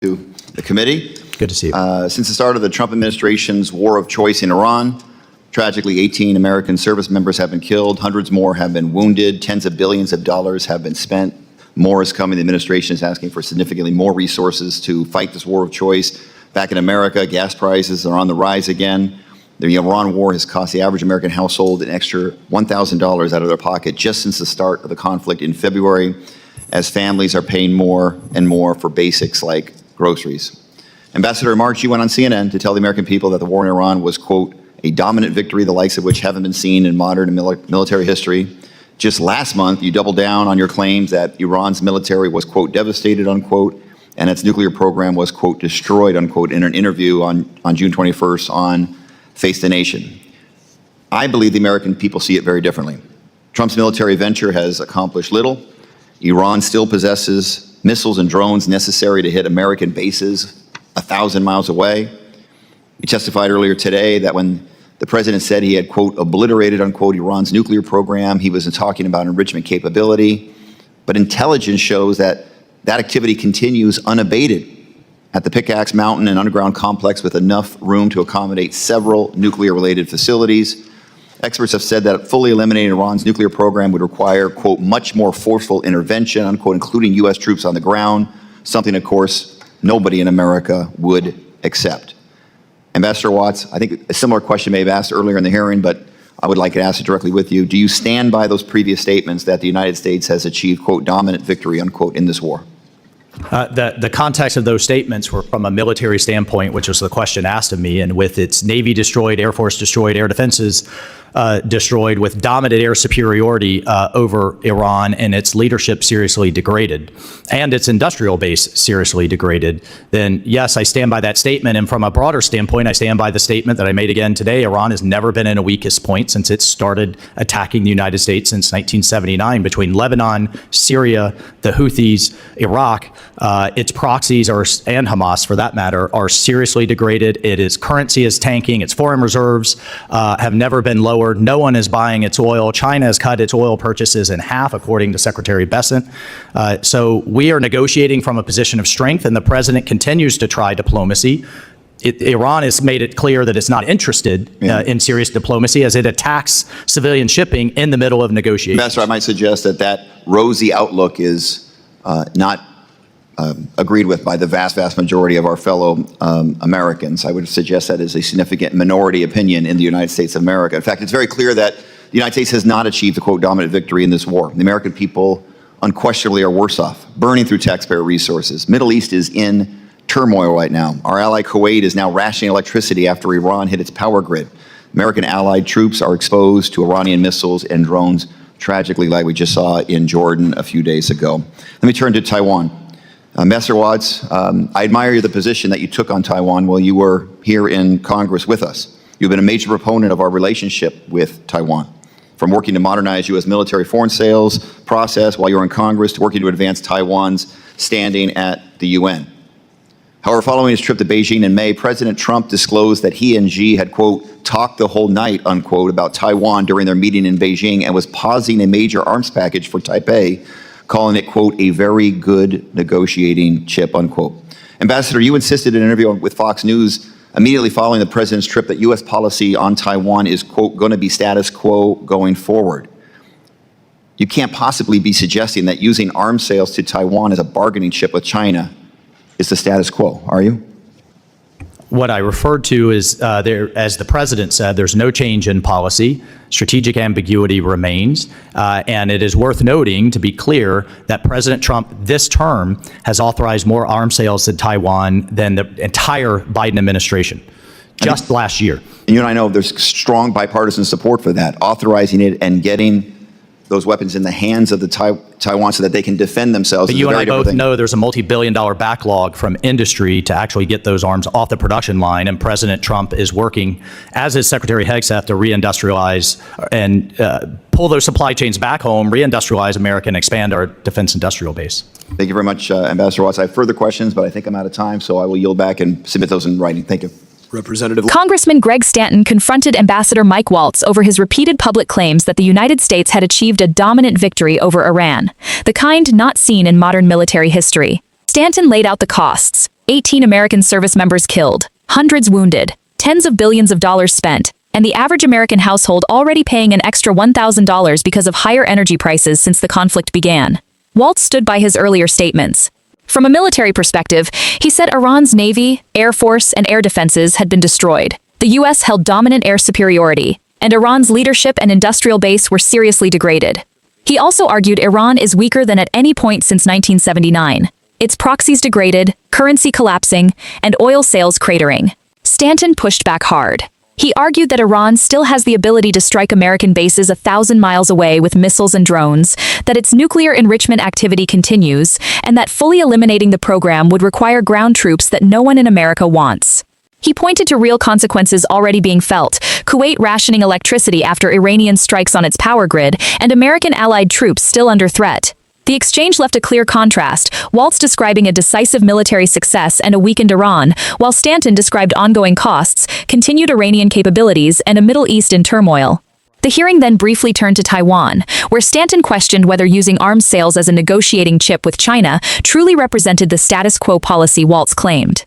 To the committee. Good to see you. Since the start of the Trump administration's war of choice in Iran, tragically 18 American service members have been killed, hundreds more have been wounded, tens of billions of dollars have been spent. More is coming. The administration is asking for significantly more resources to fight this war of choice. Back in America, gas prices are on the rise again. The Iran war has cost the average American household an extra $1,000 out of their pocket just since the start of the conflict in February, as families are paying more and more for basics like groceries. Ambassador, in March, you went on CNN to tell the American people that the war in Iran was, quote, a dominant victory, the likes of which haven't been seen in modern military history. Just last month, you doubled down on your claims that Iran's military was, quote, devastated, unquote, and its nuclear program was, quote, destroyed, unquote, in an interview on June 21st on Face the Nation. I believe the American people see it very differently. Trump's military venture has accomplished little. Iran still possesses missiles and drones necessary to hit American bases 1,000 miles away. He testified earlier today that when the president said he had, quote, obliterated, unquote, Iran's nuclear program, he wasn't talking about enrichment capability. But intelligence shows that that activity continues unabated at the Pickaxe Mountain and underground complex with enough room to accommodate several nuclear-related facilities. Experts have said that fully eliminating Iran's nuclear program would require, quote, much more forceful intervention, unquote, including U.S. troops on the ground, something, of course, nobody in America would accept. Ambassador Waltz, I think a similar question may have asked earlier in the hearing, but I would like to ask it directly with you. Do you stand by those previous statements that the United States has achieved, quote, dominant victory, unquote, in this war? The context of those statements were from a military standpoint, which was the question asked of me, and with its Navy destroyed, Air Force destroyed, air defenses destroyed, with dominant air superiority over Iran and its leadership seriously degraded, and its industrial base seriously degraded, then yes, I stand by that statement. And from a broader standpoint, I stand by the statement that I made again today. Iran has never been in a weakest point since it started attacking the United States since 1979, between Lebanon, Syria, the Houthis, Iraq. Its proxies and Hamas, for that matter, are seriously degraded. Its currency is tanking. Its foreign reserves have never been lower. No one is buying its oil. China has cut its oil purchases in half, according to Secretary Bessent. So we are negotiating from a position of strength, and the president continues to try diplomacy. Iran has made it clear that it's not interested in serious diplomacy as it attacks civilian shipping in the middle of negotiations. Ambassador, I might suggest that that rosy outlook is not agreed with by the vast majority of our fellow Americans. I would suggest that is a significant minority opinion in the United States of America. In fact, it's very clear that the United States has not achieved a, quote, dominant victory in this war. The American people unquestionably are worse off, burning through taxpayer resources. Middle East is in turmoil right now. Our ally Kuwait is now rationing electricity after Iran hit its power grid. American allied troops are exposed to Iranian missiles and drones, tragically, like we just saw in Jordan a few days ago. Let me turn to Taiwan. Ambassador Waltz, I admire the position that you took on Taiwan while you were here in Congress with us. You've been a major proponent of our relationship with Taiwan, from working to modernize U.S. military foreign sales process while you were in Congress to working to advance Taiwan's standing at the UN. However, following his trip to Beijing in May, President Trump disclosed that he and Xi had, quote, talked the whole night, unquote, about Taiwan during their meeting in Beijing and was pausing a major arms package for Taipei, calling it, quote, a very good negotiating chip, unquote. Ambassador, you insisted in an interview with Fox News immediately following the president's trip that U.S. policy on Taiwan is, quote, going to be status quo going forward. You can't possibly be suggesting that using arms sales to Taiwan as a bargaining chip with China is the status quo, are you? What I referred to is, as the president said, there's no change in policy. Strategic ambiguity remains. And it is worth noting, to be clear, that President Trump this term has authorized more arms sales to Taiwan than the entire Biden administration, just last year. And you and I know there's strong bipartisan support for that, authorizing it and getting those weapons in the hands of the Taiwan so that they can defend themselves. But you and I both know there's a multi-billion-dollar backlog from industry to actually get those arms off the production line, and President Trump is working, as is Secretary Hegseth, to reindustrialize and pull those supply chains back home, reindustrialize America, and expand our defense industrial base. Thank you very much, Ambassador Waltz. I have further questions, but I think I'm out of time, so I will yield back and submit those in writing. Thank you. Representative. Congressman Greg Stanton confronted Ambassador Mike Waltz over his repeated public claims that the United States had achieved a dominant victory over Iran, the kind not seen in modern military history. Stanton laid out the costs, 18 American service members killed, hundreds wounded, tens of billions of dollars spent, and the average American household already paying an extra $1,000 because of higher energy prices since the conflict began. Waltz stood by his earlier statements. From a military perspective, he said Iran's Navy, Air Force, and air defenses had been destroyed. The U.S. held dominant air superiority, and Iran's leadership and industrial base were seriously degraded. He also argued Iran is weaker than at any point since 1979. Its proxies degraded, currency collapsing, and oil sales cratering. Stanton pushed back hard. He argued that Iran still has the ability to strike American bases 1,000 miles away with missiles and drones, that its nuclear enrichment activity continues, and that fully eliminating the program would require ground troops that no one in America wants. He pointed to real consequences already being felt: Kuwait rationing electricity after Iranian strikes on its power grid, and American allied troops still under threat. The exchange left a clear contrast, Waltz describing a decisive military success and a weakened Iran, while Stanton described ongoing costs, continued Iranian capabilities, and a Middle East in turmoil. The hearing then briefly turned to Taiwan, where Stanton questioned whether using arms sales as a negotiating chip with China truly represented the status quo policy Waltz claimed.